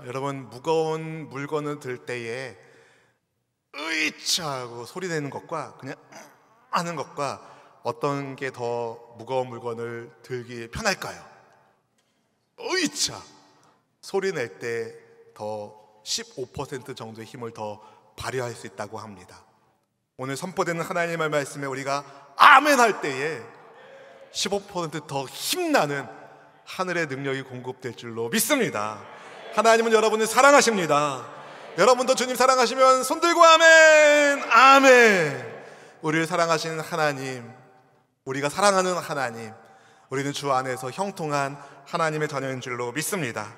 여러분, 무거운 물건을 들 때에 으이차 하고 소리 내는 것과 그냥 하는 것과 어떤 게 더 무거운 물건을 들기 편할까요? 으이차 소리 낼 때 더 15% 정도의 힘을 더 발휘할 수 있다고 합니다. 오늘 선포되는 하나님의 말씀에 우리가 아멘 할 때에 15% 더 힘나는 하늘의 능력이 공급될 줄로 믿습니다. 하나님은 여러분을 사랑하십니다. 여러분도 주님 사랑하시면 손 들고 아멘, 아멘. 우리를 사랑하시는 하나님, 우리가 사랑하는 하나님, 우리는 주 안에서 형통한 하나님의 자녀인 줄로 믿습니다.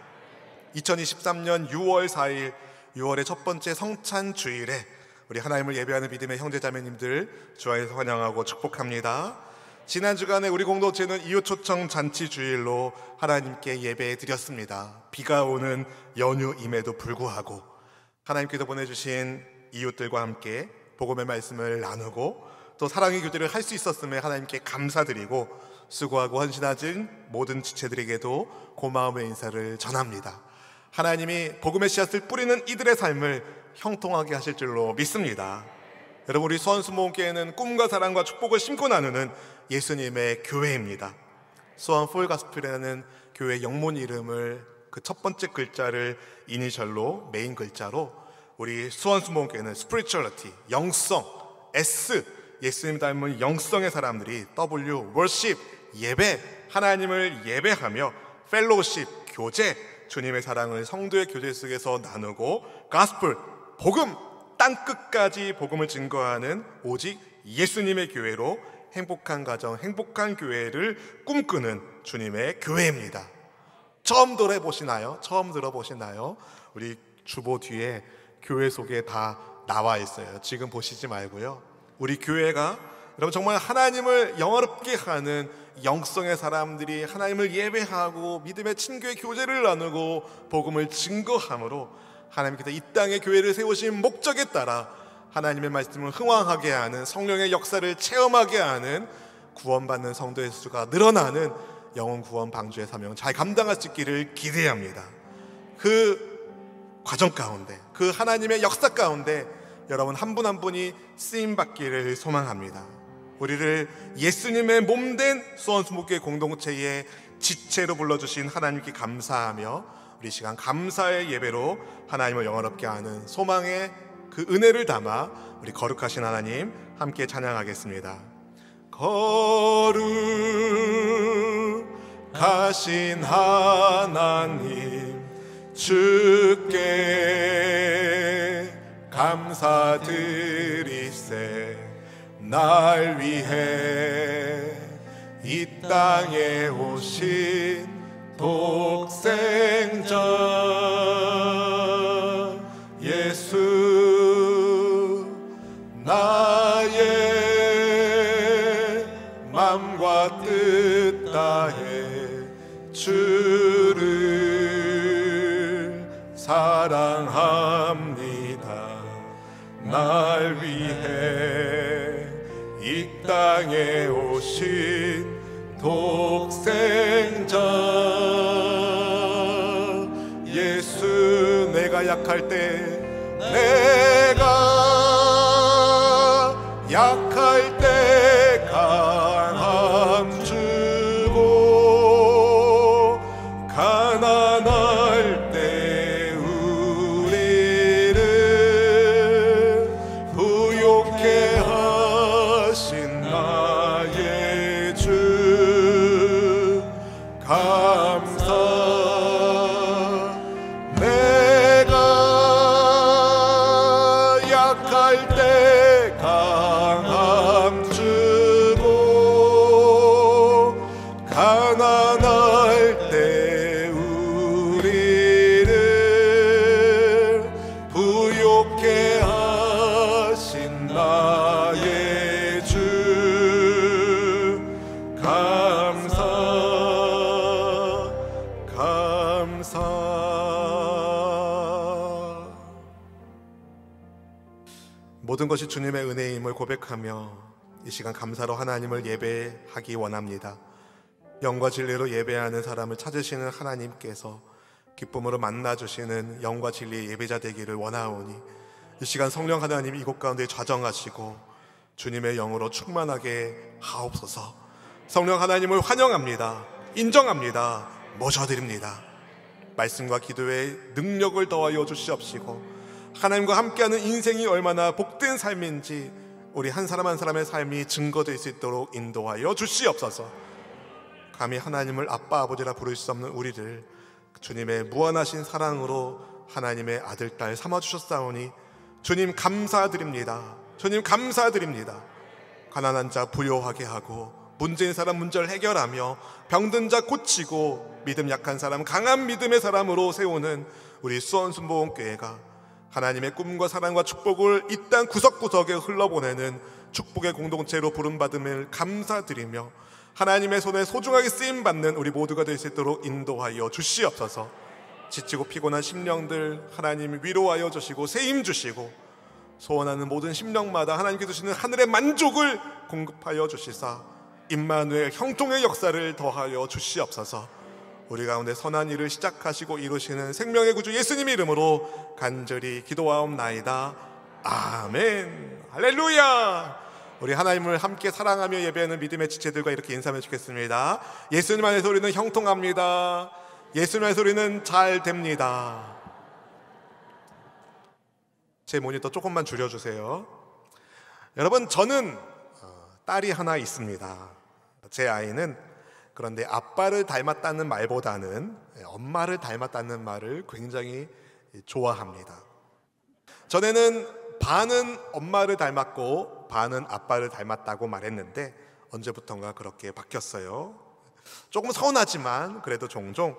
2023년 6월 4일 6월의 첫 번째 성찬 주일에 우리 하나님을 예배하는 믿음의 형제자매님들 주 안에서 환영하고 축복합니다. 지난 주간에 우리 공동체는 이웃 초청 잔치 주일로 하나님께 예배 드렸습니다. 비가 오는 연휴임에도 불구하고 하나님께서 보내주신 이웃들과 함께 복음의 말씀을 나누고 또 사랑의 교제를 할 수 있었음에 하나님께 감사드리고 수고하고 헌신하신 모든 지체들에게도 고마움의 인사를 전합니다. 하나님이 복음의 씨앗을 뿌리는 이들의 삶을 형통하게 하실 줄로 믿습니다. 여러분, 우리 수원수목교회는 꿈과 사랑과 축복을 심고 나누는 예수님의 교회입니다. 수원 풀가스플이라는 교회 영문 이름을 그 첫 번째 글자를 이니셜로 메인 글자로 우리 수원수목교회는 스피리추얼리티, 영성, S, 예수님 닮은 영성의 사람들이 W, 월십, 예배, 하나님을 예배하며 펠로우십, 교제, 주님의 사랑을 성도의 교제 속에서 나누고 가스플, 복음, 땅끝까지 복음을 증거하는 오직 예수님의 교회로 행복한 가정, 행복한 교회를 꿈꾸는 주님의 교회입니다. 처음 들어보시나요? 처음 들어보시나요? 우리 주보 뒤에 교회 속에 다 나와 있어요. 지금 보시지 말고요. 우리 교회가 여러분 정말 하나님을 영화롭게 하는 영성의 사람들이 하나님을 예배하고 믿음의 친교의 교제를 나누고 복음을 증거함으로 하나님께서 이 땅에 교회를 세우신 목적에 따라 하나님의 말씀을 흥왕하게 하는 성령의 역사를 체험하게 하는 구원받는 성도의 수가 늘어나는 영혼 구원 방주의 사명 잘 감당할 수 있기를 기대합니다. 그 과정 가운데, 그 하나님의 역사 가운데 여러분 한 분 한 분이 쓰임받기를 소망합니다. 우리를 예수님의 몸된 수원수목교회 공동체의 지체로 불러주신 하나님께 감사하며 우리 시간 감사의 예배로 하나님을 영원롭게 하는 소망의 그 은혜를 담아 우리 거룩하신 하나님 함께 찬양하겠습니다. 거룩하신 하나님 주께 감사드리세. 날 위해 이 땅에 오신 독생자 예수, 나의 맘과 뜻 다해 주를 사랑합니다. 날 위해 이 땅에 오신 독생자 예수, 내가 약할 때 강함 주고 가난할 때 우리를 부욕해 하신 나의 주 감사. 내가 약할 때 강함 주고 가난할 때 우리를 부욕해 하신 나의 주 감사 감사. 모든 것이 주님의 은혜임을 고백하며 이 시간 감사로 하나님을 예배하기 원합니다. 영과 진리로 예배하는 사람을 찾으시는 하나님께서 기쁨으로 만나주시는 영과 진리의 예배자 되기를 원하오니 이 시간 성령 하나님 이곳 가운데 좌정하시고 주님의 영으로 충만하게 하옵소서. 성령 하나님을 환영합니다. 인정합니다. 모셔드립니다. 말씀과 기도의 능력을 더하여 주시옵시고 하나님과 함께하는 인생이 얼마나 복된 삶인지 우리 한 사람 한 사람의 삶이 증거될 수 있도록 인도하여 주시옵소서. 감히 하나님을 아빠 아버지라 부를 수 없는 우리를 주님의 무한하신 사랑으로 하나님의 아들 딸 삼아주셨사오니 주님 감사드립니다. 주님 감사드립니다. 가난한 자 부요하게 하고 문제인 사람 문제를 해결하며 병든 자 고치고 믿음 약한 사람 강한 믿음의 사람으로 세우는 우리 수원순복음교회가 하나님의 꿈과 사랑과 축복을 이 땅 구석구석에 흘러보내는 축복의 공동체로 부름받음을 감사드리며 하나님의 손에 소중하게 쓰임받는 우리 모두가 될 수 있도록 인도하여 주시옵소서. 지치고 피곤한 심령들 하나님 위로하여 주시고 세임 주시고 소원하는 모든 심령마다 하나님께 주시는 하늘의 만족을 공급하여 주시사 임마누엘 형통의 역사를 더하여 주시옵소서. 우리 가운데 선한 일을 시작하시고 이루시는 생명의 구주 예수님의 이름으로 간절히 기도하옵나이다. 아멘. 할렐루야. 우리 하나님을 함께 사랑하며 예배하는 믿음의 지체들과 이렇게 인사하면 좋겠습니다. 예수님 안에서 우리는 형통합니다. 예수님 안에서 우리는 잘 됩니다. 제 모니터 조금만 줄여주세요. 여러분, 저는 딸이 하나 있습니다. 제 아이는 그런데 아빠를 닮았다는 말보다는 엄마를 닮았다는 말을 굉장히 좋아합니다. 전에는 반은 엄마를 닮았고 반은 아빠를 닮았다고 말했는데 언제부턴가 그렇게 바뀌었어요. 조금 서운하지만 그래도 종종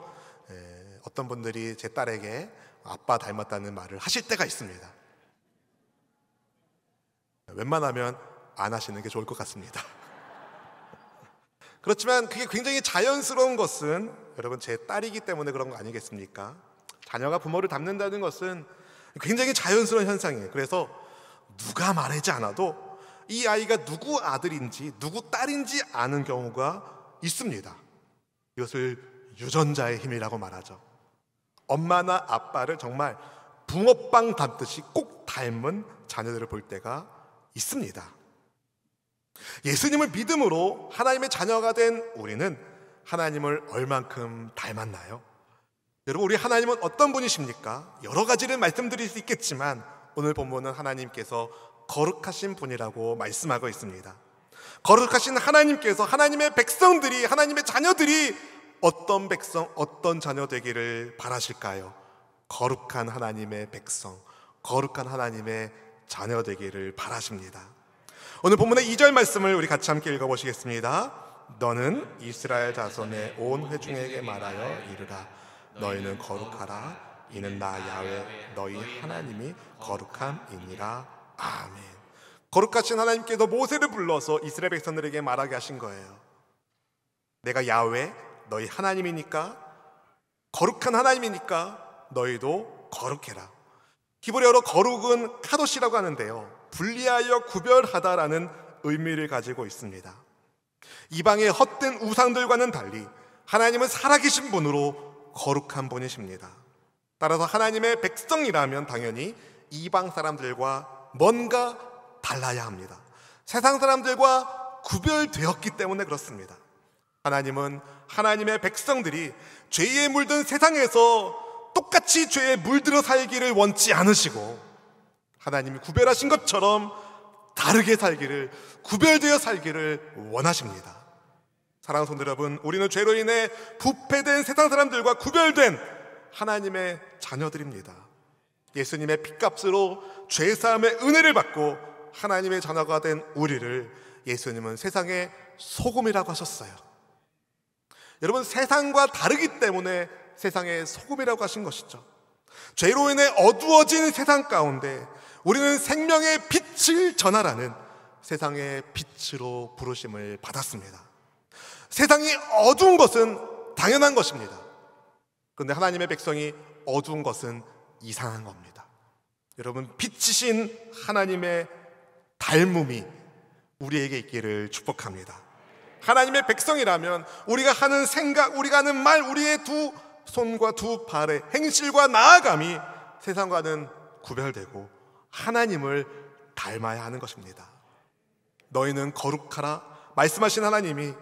어떤 분들이 제 딸에게 아빠 닮았다는 말을 하실 때가 있습니다. 웬만하면 안 하시는 게 좋을 것 같습니다. 그렇지만 그게 굉장히 자연스러운 것은 여러분 제 딸이기 때문에 그런 거 아니겠습니까? 자녀가 부모를 닮는다는 것은 굉장히 자연스러운 현상이에요. 그래서 누가 말하지 않아도 이 아이가 누구 아들인지 누구 딸인지 아는 경우가 있습니다. 이것을 유전자의 힘이라고 말하죠. 엄마나 아빠를 정말 붕어빵 닮듯이 꼭 닮은 자녀들을 볼 때가 있습니다. 예수님을 믿음으로 하나님의 자녀가 된 우리는 하나님을 얼만큼 닮았나요? 여러분, 우리 하나님은 어떤 분이십니까? 여러 가지를 말씀드릴 수 있겠지만 오늘 본문은 하나님께서 거룩하신 분이라고 말씀하고 있습니다. 거룩하신 하나님께서 하나님의 백성들이, 하나님의 자녀들이 어떤 백성, 어떤 자녀 되기를 바라실까요? 거룩한 하나님의 백성, 거룩한 하나님의 자녀 되기를 바라십니다. 오늘 본문의 2절 말씀을 우리 같이 함께 읽어보시겠습니다. 너는 이스라엘 자손의 온 회중에게 말하여 이르라. 너희는 거룩하라. 이는 나 야훼 너희 하나님이 거룩함이니라. 아멘. 거룩하신 하나님께서 모세를 불러서 이스라엘 백성들에게 말하게 하신 거예요. 내가 야훼 너희 하나님이니까, 거룩한 하나님이니까 너희도 거룩해라. 히브리어로 거룩은 카도시라고 하는데요, 분리하여 구별하다라는 의미를 가지고 있습니다. 이방의 헛된 우상들과는 달리 하나님은 살아계신 분으로 거룩한 분이십니다. 따라서 하나님의 백성이라면 당연히 이방 사람들과 뭔가 달라야 합니다. 세상 사람들과 구별되었기 때문에 그렇습니다. 하나님은 하나님의 백성들이 죄에 물든 세상에서 똑같이 죄에 물들어 살기를 원치 않으시고, 하나님이 구별하신 것처럼 다르게 살기를, 구별되어 살기를 원하십니다. 사랑하는 성도 여러분, 우리는 죄로 인해 부패된 세상 사람들과 구별된 하나님의 자녀들입니다. 예수님의 핏값으로 죄사함의 은혜를 받고 하나님의 자녀가 된 우리를 예수님은 세상의 소금이라고 하셨어요. 여러분, 세상과 다르기 때문에 세상의 소금이라고 하신 것이죠. 죄로 인해 어두워진 세상 가운데 우리는 생명의 빛을 전하라는 세상의 빛으로 부르심을 받았습니다. 세상이 어두운 것은 당연한 것입니다. 그런데 하나님의 백성이 어두운 것은 이상한 겁니다. 여러분, 빛이신 하나님의 닮음이 우리에게 있기를 축복합니다. 하나님의 백성이라면 우리가 하는 생각, 우리가 하는 말, 우리의 두 손과 두 발의 행실과 나아감이 세상과는 구별되고 하나님을 닮아야 하는 것입니다. 너희는 거룩하라 말씀하신 하나님이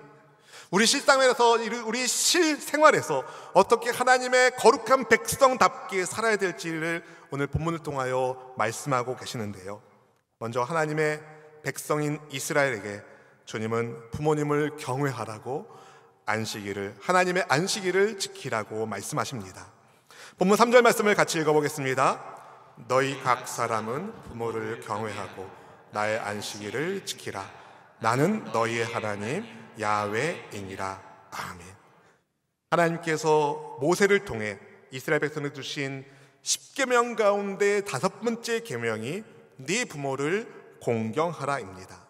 우리 실생활에서, 우리 실생활에서 어떻게 하나님의 거룩한 백성답게 살아야 될지를 오늘 본문을 통하여 말씀하고 계시는데요. 먼저 하나님의 백성인 이스라엘에게 주님은 부모님을 경외하라고 하나님의 안식일을 지키라고 말씀하십니다. 본문 3절 말씀을 같이 읽어보겠습니다. 너희 각 사람은 부모를 경외하고 나의 안식일을 지키라. 나는 너희의 하나님 야훼이니라. 아멘. 하나님께서 모세를 통해 이스라엘 백성을 주신 10계명 가운데 5번째 계명이 네 부모를 공경하라입니다.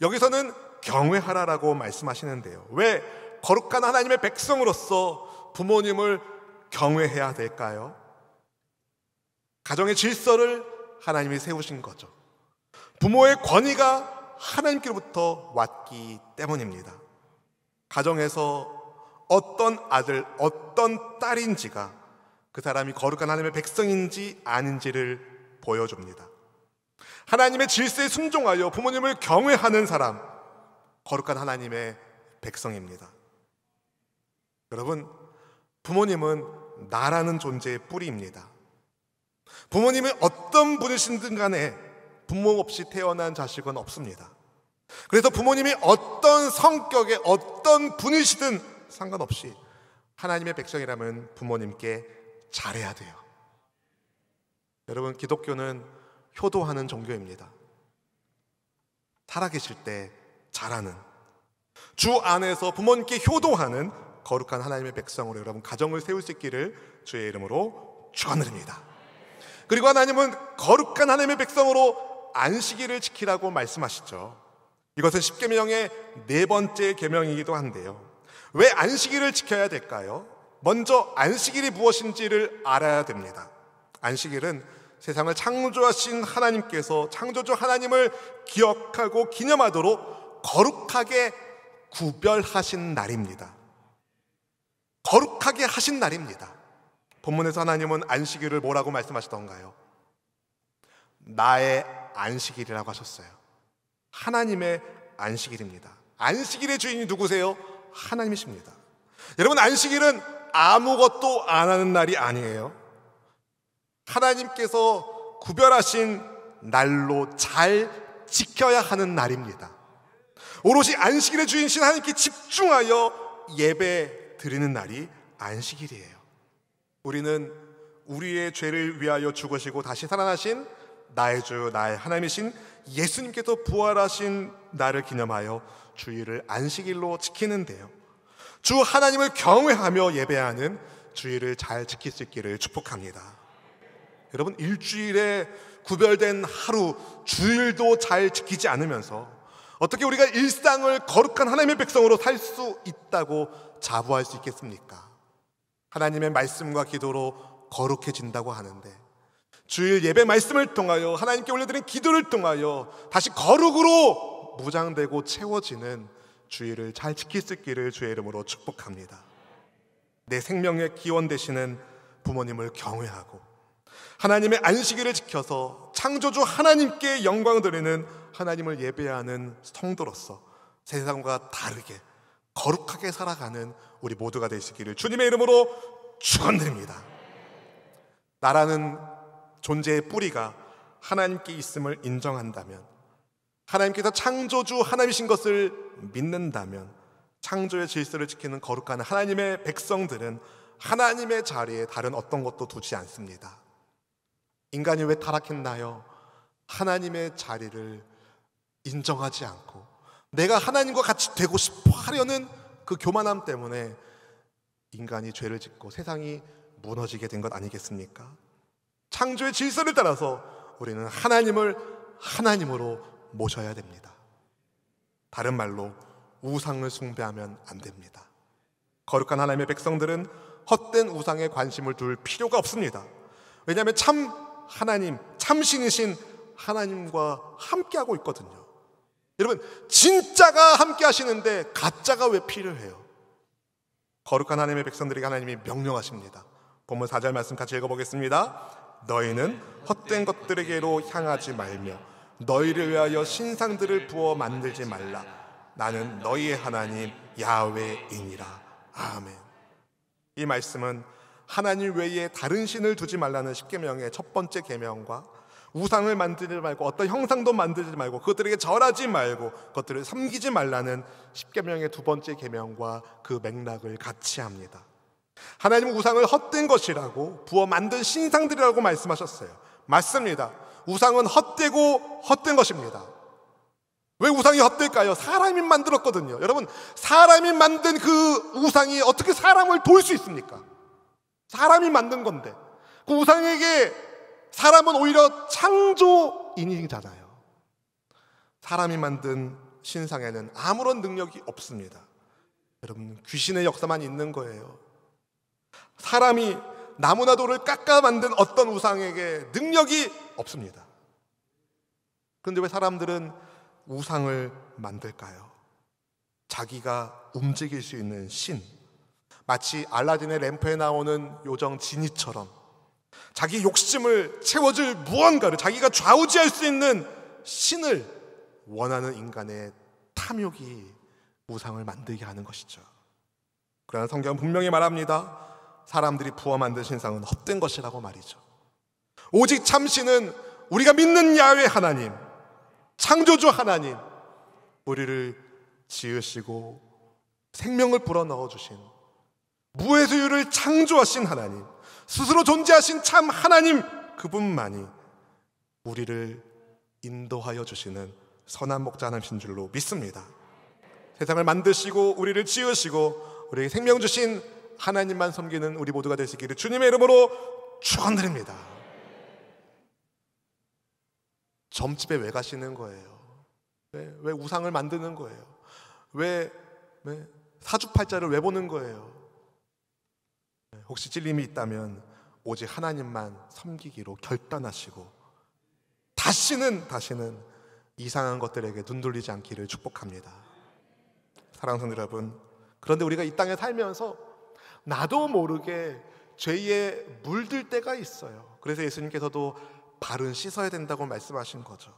여기서는 경외하라라고 말씀하시는데요. 왜 거룩한 하나님의 백성으로서 부모님을 경외해야 될까요? 가정의 질서를 하나님이 세우신 거죠. 부모의 권위가 하나님께로부터 왔기 때문입니다. 가정에서 어떤 아들, 어떤 딸인지가 그 사람이 거룩한 하나님의 백성인지 아닌지를 보여줍니다. 하나님의 질서에 순종하여 부모님을 경외하는 사람, 거룩한 하나님의 백성입니다. 여러분, 부모님은 나라는 존재의 뿌리입니다. 부모님이 어떤 분이신든 간에 부모 없이 태어난 자식은 없습니다. 그래서 부모님이 어떤 성격의 어떤 분이시든 상관없이 하나님의 백성이라면 부모님께 잘해야 돼요. 여러분, 기독교는 효도하는 종교입니다. 살아계실 때 잘하는, 주 안에서 부모님께 효도하는 거룩한 하나님의 백성으로 여러분 가정을 세울 수 있기를 주의 이름으로 축원드립니다. 그리고 하나님은 거룩한 하나님의 백성으로 안식일을 지키라고 말씀하시죠. 이것은 10계명의 4번째 계명이기도 한데요. 왜 안식일을 지켜야 될까요? 먼저 안식일이 무엇인지를 알아야 됩니다. 안식일은 세상을 창조하신 하나님께서 창조주 하나님을 기억하고 기념하도록 거룩하게 구별하신 날입니다. 거룩하게 하신 날입니다. 본문에서 하나님은 안식일을 뭐라고 말씀하시던가요? 나의 안식일이라고 하셨어요. 하나님의 안식일입니다. 안식일의 주인이 누구세요? 하나님이십니다. 여러분, 안식일은 아무것도 안 하는 날이 아니에요. 하나님께서 구별하신 날로 잘 지켜야 하는 날입니다. 오롯이 안식일의 주인이신 하나님께 집중하여 예배 드리는 날이 안식일이에요. 우리는 우리의 죄를 위하여 죽으시고 다시 살아나신 나의 주 나의 하나님이신 예수님께서 부활하신 날을 기념하여 주일을 안식일로 지키는데요. 주 하나님을 경외하며 예배하는 주일을 잘 지킬 수 있기를 축복합니다. 여러분, 일주일에 구별된 하루, 주일도 잘 지키지 않으면서 어떻게 우리가 일상을 거룩한 하나님의 백성으로 살 수 있다고 자부할 수 있겠습니까? 하나님의 말씀과 기도로 거룩해진다고 하는데 주일 예배 말씀을 통하여 하나님께 올려드린 기도를 통하여 다시 거룩으로 무장되고 채워지는 주일을 잘 지킬 수 있기를 주의 이름으로 축복합니다. 내 생명의 기원 되시는 부모님을 경외하고 하나님의 안식일을 지켜서 창조주 하나님께 영광 드리는 하나님을 예배하는 성도로서 세상과 다르게 거룩하게 살아가는 우리 모두가 되시기를 주님의 이름으로 축원드립니다. 나라는 존재의 뿌리가 하나님께 있음을 인정한다면, 하나님께서 창조주 하나님이신 것을 믿는다면 창조의 질서를 지키는 거룩한 하나님의 백성들은 하나님의 자리에 다른 어떤 것도 두지 않습니다. 인간이 왜 타락했나요? 하나님의 자리를 인정하지 않고 내가 하나님과 같이 되고 싶어 하려는 그 교만함 때문에 인간이 죄를 짓고 세상이 무너지게 된 것 아니겠습니까? 창조의 질서를 따라서 우리는 하나님을 하나님으로 모셔야 됩니다. 다른 말로 우상을 숭배하면 안 됩니다. 거룩한 하나님의 백성들은 헛된 우상에 관심을 둘 필요가 없습니다. 왜냐하면 참 하나님, 참신이신 하나님과 함께하고 있거든요. 여러분, 진짜가 함께 하시는데 가짜가 왜 필요해요? 거룩한 하나님의 백성들에게 하나님이 명령하십니다. 본문 4절 말씀 같이 읽어보겠습니다. 너희는 헛된 것들에게로 향하지 말며 너희를 위하여 신상들을 부어 만들지 말라. 나는 너희의 하나님 야훼이니라. 아멘. 이 말씀은 하나님 외에 다른 신을 두지 말라는 십계명의 첫 번째 계명과 우상을 만들지 말고 어떤 형상도 만들지 말고 그것들에게 절하지 말고 그것들을 섬기지 말라는 십계명의 두 번째 계명과 그 맥락을 같이 합니다. 하나님은 우상을 헛된 것이라고 부어 만든 신상들이라고 말씀하셨어요. 맞습니다. 우상은 헛되고 헛된 것입니다. 왜 우상이 헛될까요? 사람이 만들었거든요. 여러분, 사람이 만든 그 우상이 어떻게 사람을 도울 수 있습니까? 사람이 만든 건데 그 우상에게 사람은 오히려 창조인이잖아요. 사람이 만든 신상에는 아무런 능력이 없습니다. 여러분, 귀신의 역사만 있는 거예요. 사람이 나무나 돌을 깎아 만든 어떤 우상에게 능력이 없습니다. 그런데 왜 사람들은 우상을 만들까요? 자기가 움직일 수 있는 신, 마치 알라딘의 램프에 나오는 요정 지니처럼 자기 욕심을 채워줄 무언가를, 자기가 좌우지할 수 있는 신을 원하는 인간의 탐욕이 우상을 만들게 하는 것이죠. 그러나 성경은 분명히 말합니다. 사람들이 부어 만든 신상은 헛된 것이라고 말이죠. 오직 참신은 우리가 믿는 야훼 하나님, 창조주 하나님, 우리를 지으시고 생명을 불어넣어 주신 무에서 유를 창조하신 하나님, 스스로 존재하신 참 하나님, 그분만이 우리를 인도하여 주시는 선한 목자 하나님이신 줄로 믿습니다. 세상을 만드시고 우리를 지으시고 우리에게 생명 주신 하나님만 섬기는 우리 모두가 되시기를 주님의 이름으로 축원드립니다. 점집에 왜 가시는 거예요? 왜 우상을 만드는 거예요? 왜 사주팔자를 왜 보는 거예요? 혹시 찔림이 있다면 오직 하나님만 섬기기로 결단하시고 다시는 이상한 것들에게 눈 돌리지 않기를 축복합니다. 사랑하는 성도 여러분, 그런데 우리가 이 땅에 살면서 나도 모르게 죄에 물들 때가 있어요. 그래서 예수님께서도 발은 씻어야 된다고 말씀하신 거죠.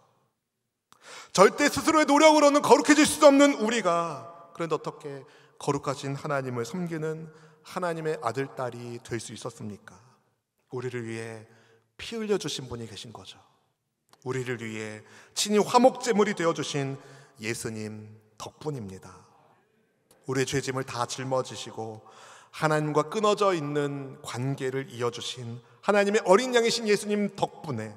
절대 스스로의 노력으로는 거룩해질 수 없는 우리가, 그런데 어떻게 거룩하신 하나님을 섬기는 하나님의 아들, 딸이 될 수 있었습니까? 우리를 위해 피 흘려주신 분이 계신 거죠. 우리를 위해 친히 화목제물이 되어주신 예수님 덕분입니다. 우리의 죄짐을 다 짊어지시고 하나님과 끊어져 있는 관계를 이어주신 하나님의 어린 양이신 예수님 덕분에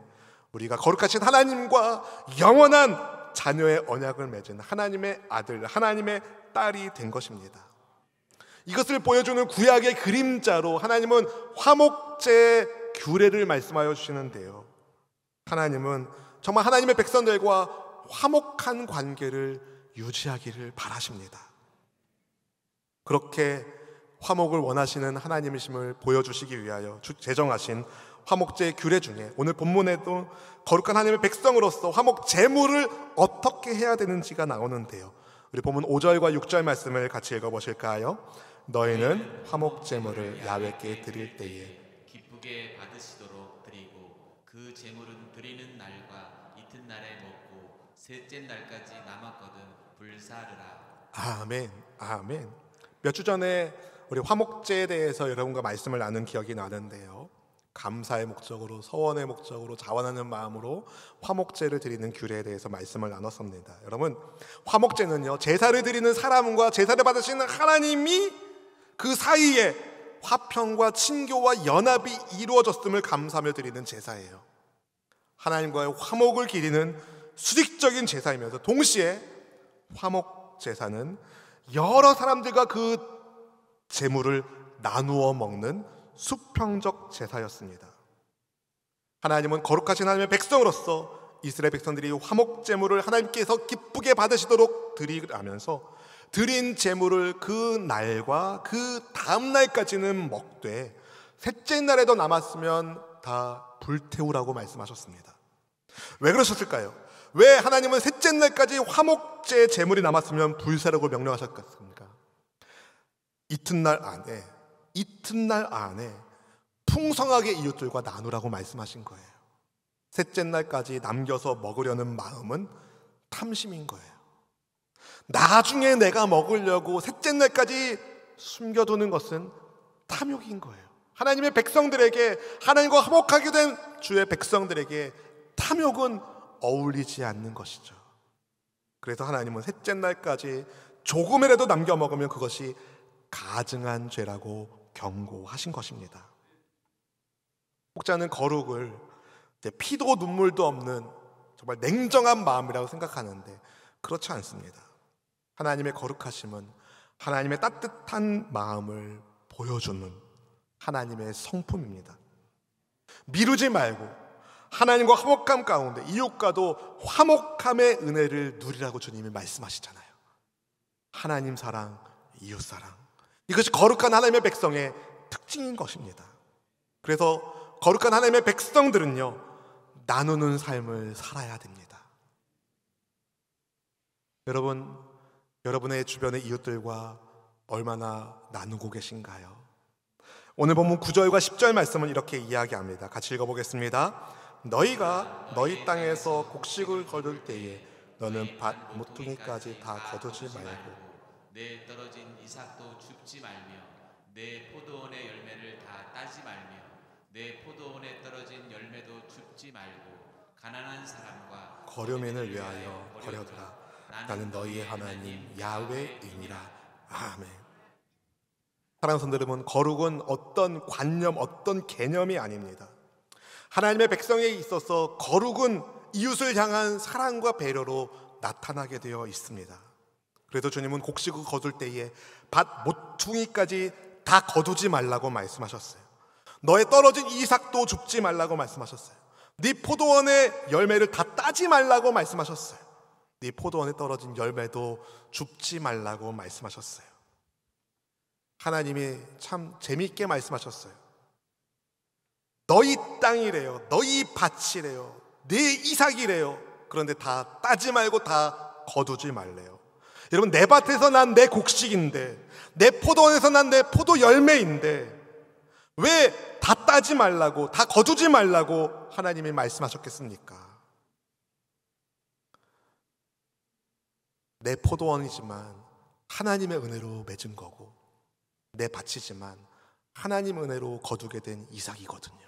우리가 거룩하신 하나님과 영원한 자녀의 언약을 맺은 하나님의 아들, 하나님의 딸이 된 것입니다. 이것을 보여주는 구약의 그림자로 하나님은 화목제 규례를 말씀하여 주시는데요, 하나님은 정말 하나님의 백성들과 화목한 관계를 유지하기를 바라십니다. 그렇게 화목을 원하시는 하나님이심을 보여주시기 위하여 제정하신 화목제 규례 중에 오늘 본문에도 거룩한 하나님의 백성으로서 화목 제물을 어떻게 해야 되는지가 나오는데요, 우리 본문 5절과 6절 말씀을 같이 읽어보실까요? 너희는 화목 제물을 야훼께 드릴 때에 기쁘게 받으시도록 드리고 그 제물은 드리는 날과 이튿날에 먹고 셋째 날까지 남았거든 불사르라. 아멘, 아멘. 몇 주 전에 우리 화목제에 대해서 여러분과 말씀을 나눈 기억이 나는데요, 감사의 목적으로, 서원의 목적으로, 자원하는 마음으로 화목제를 드리는 규례에 대해서 말씀을 나눴습니다. 여러분, 화목제는요, 제사를 드리는 사람과 제사를 받으시는 하나님이 그 사이에 화평과 친교와 연합이 이루어졌음을 감사하며 드리는 제사예요. 하나님과의 화목을 기리는 수직적인 제사이면서 동시에 화목 제사는 여러 사람들과 그 제물을 나누어 먹는 수평적 제사였습니다. 하나님은 거룩하신 하나님의 백성으로서 이스라엘 백성들이 화목 제물을 하나님께서 기쁘게 받으시도록 드리라면서 드린 제물을 그 날과 그 다음 날까지는 먹되 셋째 날에도 남았으면 다 불태우라고 말씀하셨습니다. 왜 그러셨을까요? 왜 하나님은 셋째 날까지 화목제 제물이 남았으면 불사라고 명령하셨습니까? 이튿날 안에 풍성하게 이웃들과 나누라고 말씀하신 거예요. 셋째 날까지 남겨서 먹으려는 마음은 탐심인 거예요. 나중에 내가 먹으려고 셋째 날까지 숨겨두는 것은 탐욕인 거예요. 하나님의 백성들에게, 하나님과 화목하게 된 주의 백성들에게 탐욕은 어울리지 않는 것이죠. 그래서 하나님은 셋째 날까지 조금이라도 남겨 먹으면 그것이 가증한 죄라고 경고하신 것입니다. 혹자는 거룩을 피도 눈물도 없는 정말 냉정한 마음이라고 생각하는데 그렇지 않습니다. 하나님의 거룩하심은 하나님의 따뜻한 마음을 보여주는 하나님의 성품입니다. 미루지 말고 하나님과 화목함 가운데 이웃과도 화목함의 은혜를 누리라고 주님이 말씀하시잖아요. 하나님 사랑, 이웃 사랑, 이것이 거룩한 하나님의 백성의 특징인 것입니다. 그래서 거룩한 하나님의 백성들은요, 나누는 삶을 살아야 됩니다. 여러분, 여러분의 주변의 이웃들과 얼마나 나누고 계신가요? 오늘 본문 9절과 10절 말씀은 이렇게 이야기합니다. 같이 읽어보겠습니다. 너희가 너희 땅에서 곡식을 거둘 때에 너는 밭 모퉁이까지 다 거두지 말고 내 떨어진 이삭도 줍지 말며 내 포도원의 열매를 다 따지 말며 내 포도원에 떨어진 열매도 줍지 말고 가난한 사람과 거류민을 위하여 버려두라. 나는 너희의 하나님 야훼이니라. 아멘. 사랑하는 성도 여러분, 거룩은 어떤 관념, 어떤 개념이 아닙니다. 하나님의 백성에 있어서 거룩은 이웃을 향한 사랑과 배려로 나타나게 되어 있습니다. 그래서 주님은 곡식을 거둘 때에 밭 모퉁이까지 다 거두지 말라고 말씀하셨어요. 너의 떨어진 이삭도 줍지 말라고 말씀하셨어요. 네 포도원의 열매를 다 따지 말라고 말씀하셨어요. 네 포도원에 떨어진 열매도 줍지 말라고 말씀하셨어요. 하나님이 참 재미있게 말씀하셨어요. 너희 땅이래요. 너희 밭이래요. 내 이삭이래요. 그런데 다 따지 말고 다 거두지 말래요. 여러분, 내 밭에서 난 내 곡식인데, 내 포도원에서 난 내 포도 열매인데 왜 다 따지 말라고, 다 거두지 말라고 하나님이 말씀하셨겠습니까? 내 포도원이지만 하나님의 은혜로 맺은 거고, 내 밭이지만 하나님 은혜로 거두게 된 이삭이거든요.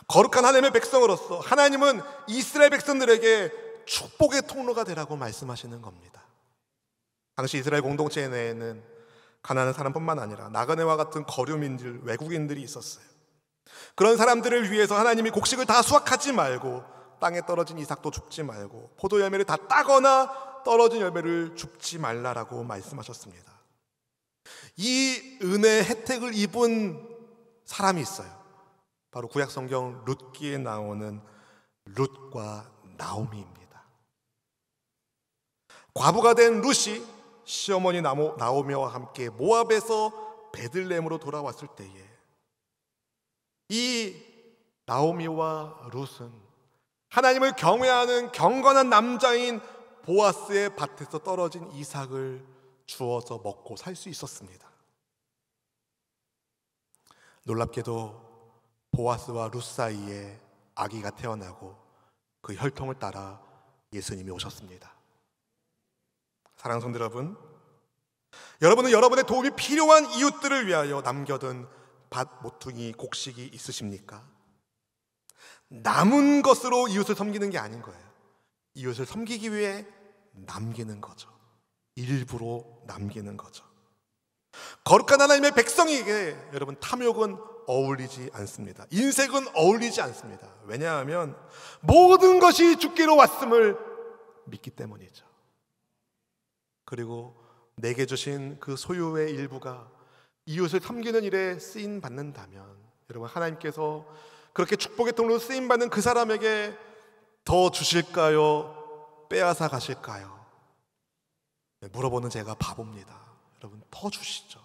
거룩한 하나님의 백성으로서 하나님은 이스라엘 백성들에게 축복의 통로가 되라고 말씀하시는 겁니다. 당시 이스라엘 공동체 내에는 가난한 사람뿐만 아니라 나그네와 같은 거류민들, 외국인들이 있었어요. 그런 사람들을 위해서 하나님이 곡식을 다 수확하지 말고 땅에 떨어진 이삭도 줍지 말고 포도 열매를 다 따거나 떨어진 열매를 줍지 말라라고 말씀하셨습니다. 이 은혜의 혜택을 입은 사람이 있어요. 바로 구약 성경 룻기에 나오는 룻과 나오미입니다. 과부가 된 룻이 시어머니 나오미와 함께 모압에서 베들레헴으로 돌아왔을 때에 이 나오미와 룻은 하나님을 경외하는 경건한 남자인 보아스의 밭에서 떨어진 이삭을 주어서 먹고 살 수 있었습니다. 놀랍게도 보아스와 룻 사이에 아기가 태어나고 그 혈통을 따라 예수님이 오셨습니다. 사랑하는 성도 여러분, 여러분은 여러분의 도움이 필요한 이웃들을 위하여 남겨둔 밭 모퉁이 곡식이 있으십니까? 남은 것으로 이웃을 섬기는 게 아닌 거예요. 이웃을 섬기기 위해 남기는 거죠. 일부러 남기는 거죠. 거룩한 하나님의 백성에게 여러분, 탐욕은 어울리지 않습니다. 인색은 어울리지 않습니다. 왜냐하면 모든 것이 주께로 왔음을 믿기 때문이죠. 그리고 내게 주신 그 소유의 일부가 이웃을 섬기는 일에 쓰임 받는다면 여러분, 하나님께서 그렇게 축복의 통로로 쓰임 받는 그 사람에게 더 주실까요? 빼앗아 가실까요? 물어보는 제가 바보입니다. 여러분, 더 주시죠.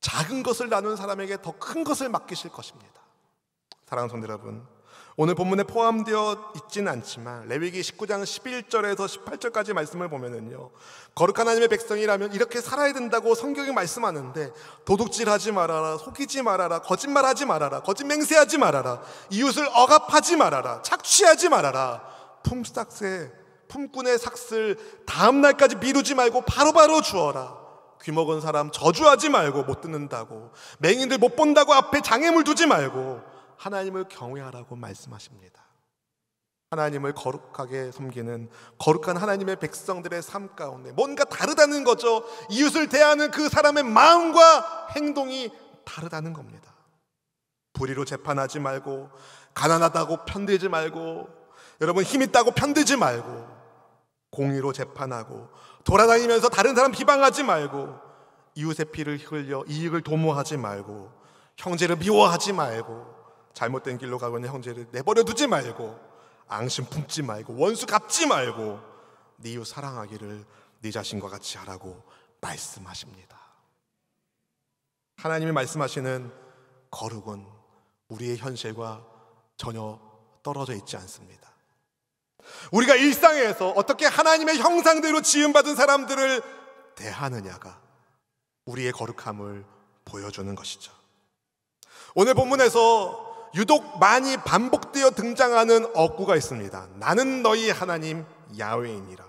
작은 것을 나눈 사람에게 더 큰 것을 맡기실 것입니다. 사랑하는 성도 여러분, 오늘 본문에 포함되어 있지는 않지만 레위기 19장 11절에서 18절까지 말씀을 보면은요, 거룩한 하나님의 백성이라면 이렇게 살아야 된다고 성경이 말씀하는데, 도둑질하지 말아라, 속이지 말아라, 거짓말하지 말아라, 거짓 맹세하지 말아라, 이웃을 억압하지 말아라, 착취하지 말아라, 품꾼의 삭슬 다음 날까지 미루지 말고 바로바로 주어라, 귀먹은 사람 저주하지 말고 못 듣는다고, 맹인들 못 본다고 앞에 장애물 두지 말고 하나님을 경외하라고 말씀하십니다. 하나님을 거룩하게 섬기는 거룩한 하나님의 백성들의 삶 가운데 뭔가 다르다는 거죠. 이웃을 대하는 그 사람의 마음과 행동이 다르다는 겁니다. 불의로 재판하지 말고, 가난하다고 편들지 말고, 여러분 힘 있다고 편들지 말고, 공의로 재판하고, 돌아다니면서 다른 사람 비방하지 말고, 이웃의 피를 흘려 이익을 도모하지 말고, 형제를 미워하지 말고, 잘못된 길로 가고 있는 형제를 내버려 두지 말고, 앙심 품지 말고, 원수 갚지 말고, 네 이웃 사랑하기를 네 자신과 같이 하라고 말씀하십니다. 하나님이 말씀하시는 거룩은 우리의 현실과 전혀 떨어져 있지 않습니다. 우리가 일상에서 어떻게 하나님의 형상대로 지음받은 사람들을 대하느냐가 우리의 거룩함을 보여주는 것이죠. 오늘 본문에서 유독 많이 반복되어 등장하는 어구가 있습니다. 나는 너희 하나님 야훼이니라.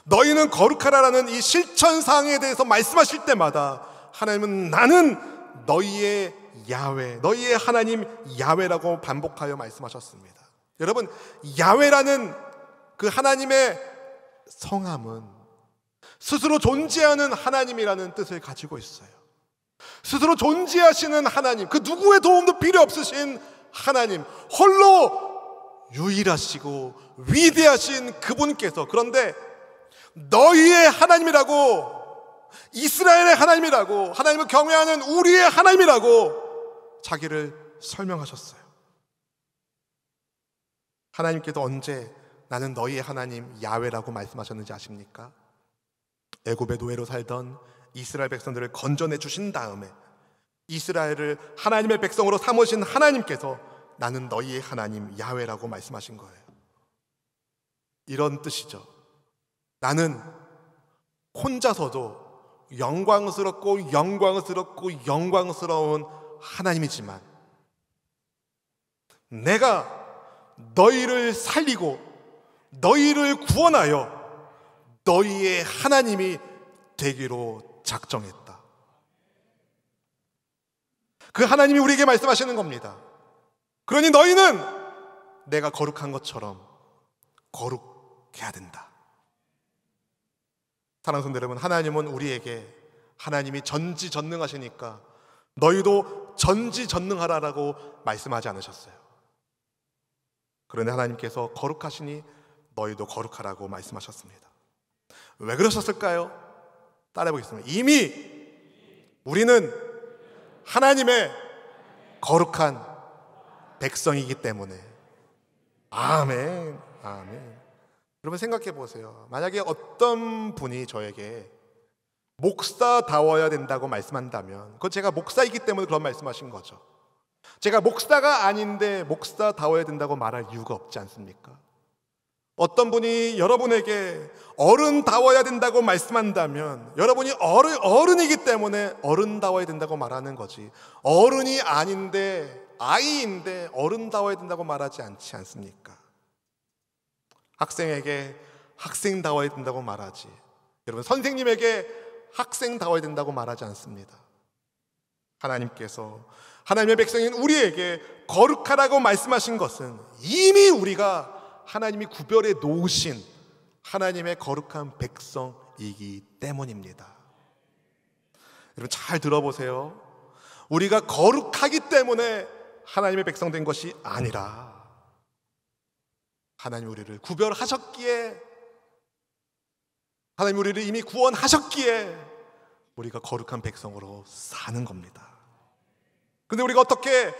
너희는 거룩하라라는 이 실천사항에 대해서 말씀하실 때마다 하나님은 나는 너희의 야훼, 너희의 하나님 야훼라고 반복하여 말씀하셨습니다. 여러분, 야훼라는 그 하나님의 성함은 스스로 존재하는 하나님이라는 뜻을 가지고 있어요. 스스로 존재하시는 하나님, 그 누구의 도움도 필요 없으신 하나님, 홀로 유일하시고 위대하신 그분께서, 그런데 너희의 하나님이라고, 이스라엘의 하나님이라고, 하나님을 경외하는 우리의 하나님이라고 자기를 설명하셨어요. 하나님께서 언제 나는 너희의 하나님 야훼라고 말씀하셨는지 아십니까? 애굽의 노예로 살던 이스라엘 백성들을 건져내 주신 다음에 이스라엘을 하나님의 백성으로 삼으신 하나님께서 나는 너희의 하나님 야훼라고 말씀하신 거예요. 이런 뜻이죠. 나는 혼자서도 영광스럽고 영광스러운 하나님이지만 내가 너희를 살리고 너희를 구원하여 너희의 하나님이 되기로 작정했다. 그 하나님이 우리에게 말씀하시는 겁니다. 그러니 너희는 내가 거룩한 것처럼 거룩해야 된다. 사랑하는 성도 여러분, 하나님은 우리에게 하나님이 전지전능하시니까 너희도 전지전능하라라고 말씀하지 않으셨어요. 그런데 하나님께서 거룩하시니 너희도 거룩하라고 말씀하셨습니다. 왜 그러셨을까요? 따라해 보겠습니다. 이미 우리는 하나님의 거룩한 백성이기 때문에. 아멘, 아멘. 여러분 생각해 보세요. 만약에 어떤 분이 저에게 목사다워야 된다고 말씀한다면, 그건 제가 목사이기 때문에 그런 말씀하신 거죠. 제가 목사가 아닌데 목사다워야 된다고 말할 이유가 없지 않습니까? 어떤 분이 여러분에게 어른다워야 된다고 말씀한다면 여러분이 어른이기 때문에 어른다워야 된다고 말하는 거지, 어른이 아닌데 아이인데 어른다워야 된다고 말하지 않지 않습니까? 학생에게 학생다워야 된다고 말하지, 여러분 선생님에게 학생다워야 된다고 말하지 않습니다. 하나님께서 하나님의 백성인 우리에게 거룩하라고 말씀하신 것은 이미 우리가 하나님이 구별해 놓으신 하나님의 거룩한 백성이기 때문입니다. 여러분 잘 들어보세요. 우리가 거룩하기 때문에 하나님의 백성 된 것이 아니라 하나님 우리를 구별하셨기에, 하나님 우리를 이미 구원하셨기에 우리가 거룩한 백성으로 사는 겁니다. 근데 우리가 어떻게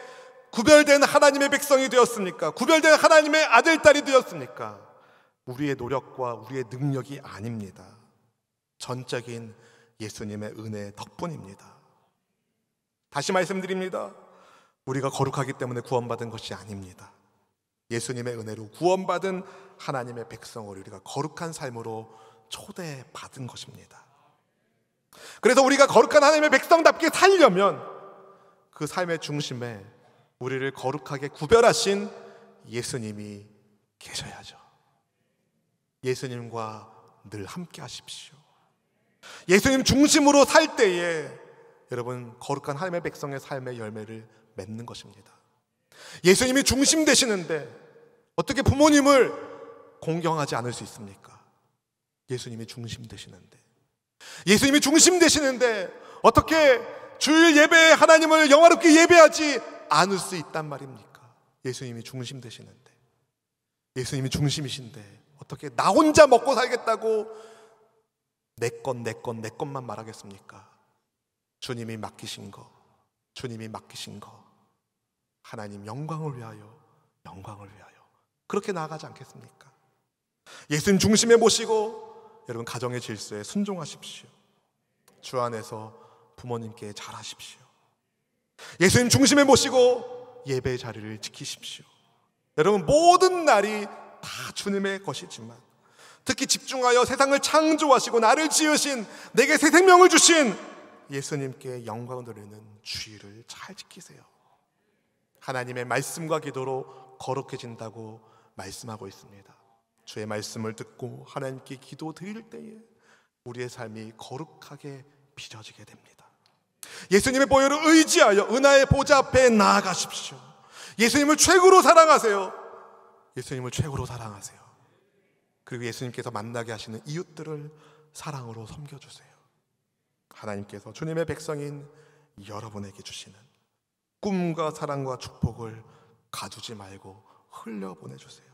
구별된 하나님의 백성이 되었습니까? 구별된 하나님의 아들, 딸이 되었습니까? 우리의 노력과 우리의 능력이 아닙니다. 전적인 예수님의 은혜 덕분입니다. 다시 말씀드립니다. 우리가 거룩하기 때문에 구원받은 것이 아닙니다. 예수님의 은혜로 구원받은 하나님의 백성을 우리가 거룩한 삶으로 초대받은 것입니다. 그래서 우리가 거룩한 하나님의 백성답게 살려면 그 삶의 중심에 우리를 거룩하게 구별하신 예수님이 계셔야죠. 예수님과 늘 함께 하십시오. 예수님 중심으로 살 때에 여러분 거룩한 하나님의 백성의 삶의 열매를 맺는 것입니다. 예수님이 중심 되시는데 어떻게 부모님을 공경하지 않을 수 있습니까? 예수님이 중심 되시는데, 예수님이 중심 되시는데 어떻게 주일 예배에 하나님을 영화롭게 예배하지 않을 수 있단 말입니까? 예수님이 중심 되시는데, 예수님이 중심이신데 어떻게 나 혼자 먹고 살겠다고 내 것만 말하겠습니까? 주님이 맡기신 거, 주님이 맡기신 거, 하나님 영광을 위하여, 영광을 위하여 그렇게 나아가지 않겠습니까? 예수님 중심에 모시고 여러분 가정의 질서에 순종하십시오. 주 안에서 부모님께 잘하십시오. 예수님 중심에 모시고 예배의 자리를 지키십시오. 여러분 모든 날이 다 주님의 것이지만 특히 집중하여 세상을 창조하시고 나를 지으신, 내게 새 생명을 주신 예수님께 영광을 돌리는 주의를 잘 지키세요. 하나님의 말씀과 기도로 거룩해진다고 말씀하고 있습니다. 주의 말씀을 듣고 하나님께 기도 드릴 때에 우리의 삶이 거룩하게 빚어지게 됩니다. 예수님의 보혈을 의지하여 은하의 보좌 앞에 나아가십시오. 예수님을 최고로 사랑하세요. 예수님을 최고로 사랑하세요. 그리고 예수님께서 만나게 하시는 이웃들을 사랑으로 섬겨주세요. 하나님께서 주님의 백성인 여러분에게 주시는 꿈과 사랑과 축복을 가두지 말고 흘려보내주세요.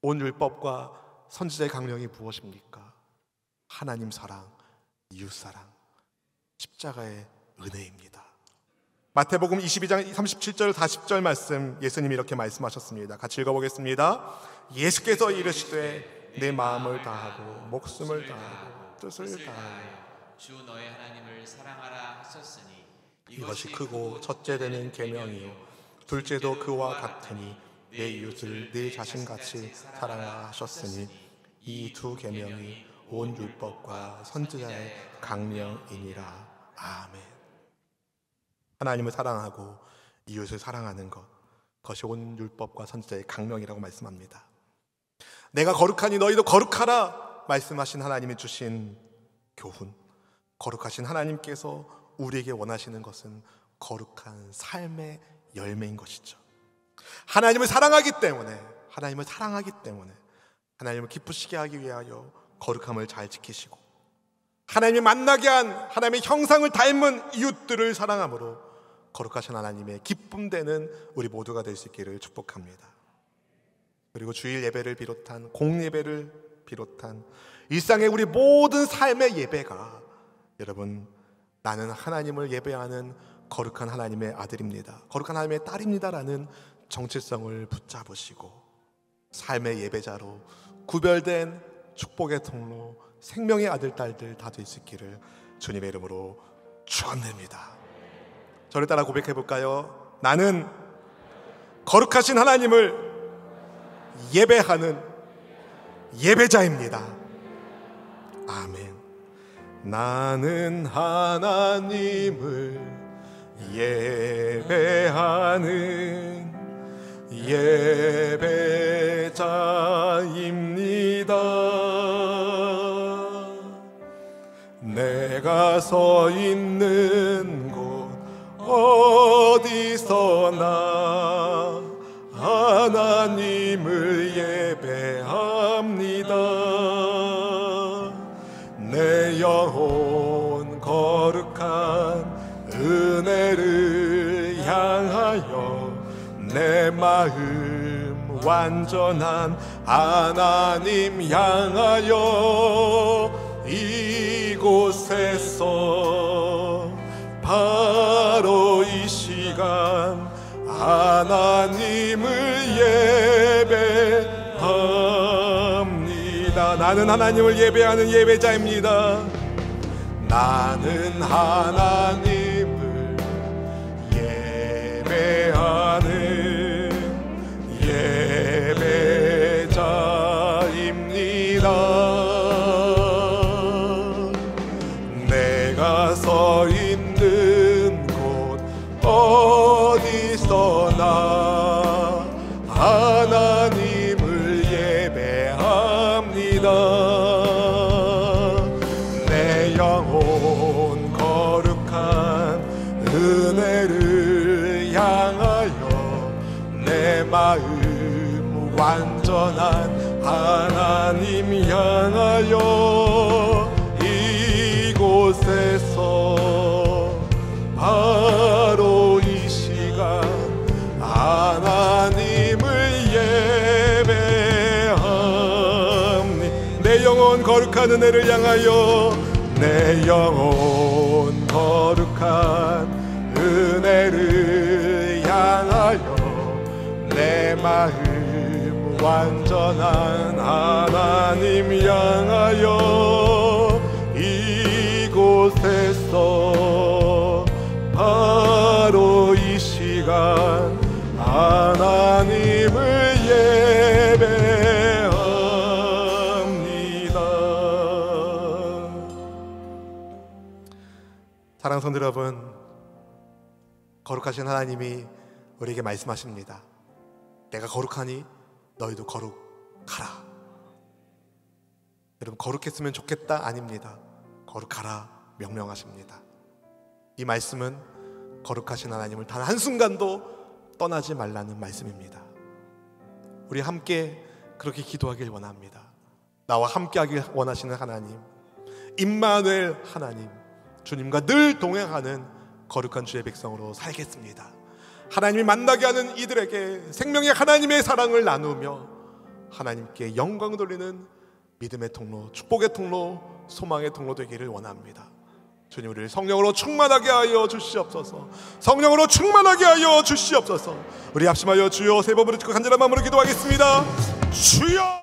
온 율법과 선지자의 강령이 무엇입니까? 하나님 사랑, 이웃 사랑, 십자가의 은혜입니다. 마태복음 22장 37절 40절 말씀, 예수님이 이렇게 말씀하셨습니다. 같이 읽어보겠습니다. 예수께서 이르시되 내 마음을 다하고 목숨을 다하고 뜻을 다하여 주 너의 하나님을 사랑하라 하셨으니 이것이 크고 첫째 되는 계명이요 둘째도 그와 같으니 내 이웃을 내 자신같이 사랑하라 하셨으니 이 두 계명이 온 율법과 선지자의 강령이니라. 아멘. 하나님을 사랑하고 이웃을 사랑하는 것, 그것이 온 율법과 선지자의 강령이라고 말씀합니다. 내가 거룩하니 너희도 거룩하라 말씀하신 하나님이 주신 교훈, 거룩하신 하나님께서 우리에게 원하시는 것은 거룩한 삶의 열매인 것이죠. 하나님을 사랑하기 때문에, 하나님을 기쁘시게 하기 위하여 거룩함을 잘 지키시고 하나님이 만나게 한 하나님의 형상을 닮은 이웃들을 사랑함으로 거룩하신 하나님의 기쁨되는 우리 모두가 될 수 있기를 축복합니다. 그리고 주일 예배를 비롯한 공예배를 비롯한 일상의 우리 모든 삶의 예배가 여러분, 나는 하나님을 예배하는 거룩한 하나님의 아들입니다, 거룩한 하나님의 딸입니다라는 정체성을 붙잡으시고 삶의 예배자로 구별된 축복의 통로, 생명의 아들, 딸들 다 될 수 있기를 주님의 이름으로 축원합니다. 저를 따라 고백해 볼까요? 나는 거룩하신 하나님을 예배하는 예배자입니다. 아멘. 나는 하나님을 예배하는 예배자입니다. 내가 서 있는 곳 어디서나 하나님을 예배합니다. 내 영혼 거룩한 은혜를 향하여 내 마음 완전한 하나님 향하여 이곳에서 바로 이 시간 하나님을 예배합니다. 나는 하나님을 예배하는 예배자입니다. 나는 하나님을 예배하는 어디서나 하나님을 예배합니다. 내 영혼 거룩한 은혜를 향하여 내 마음 완전한 하나님 향하여 이곳에서 바로 이 시간 하나님을 예배합니다. 내 영혼 거룩한 은혜를 향하여 내 영혼 거룩한 은혜를 향하여 내 마음 완전한 하나님 향하여 이곳에서 바로 이 시간 하나님을 예배합니다. 사랑하는 성도 여러분, 거룩하신 하나님이 우리에게 말씀하십니다. 내가 거룩하니 너희도 거룩하라. 여러분, 거룩했으면 좋겠다? 아닙니다. 거룩하라 명령하십니다. 이 말씀은 거룩하신 하나님을 단 한순간도 떠나지 말라는 말씀입니다. 우리 함께 그렇게 기도하길 원합니다. 나와 함께 하길 원하시는 하나님, 임마누엘 하나님, 주님과 늘 동행하는 거룩한 주의 백성으로 살겠습니다. 하나님이 만나게 하는 이들에게 생명의 하나님의 사랑을 나누며 하나님께 영광 돌리는 믿음의 통로, 축복의 통로, 소망의 통로 되기를 원합니다. 주님, 우리를 성령으로 충만하게 하여 주시옵소서. 성령으로 충만하게 하여 주시옵소서. 우리 합심하여 주여 세 번 부르짖고 간절한 마음으로 기도하겠습니다. 주여.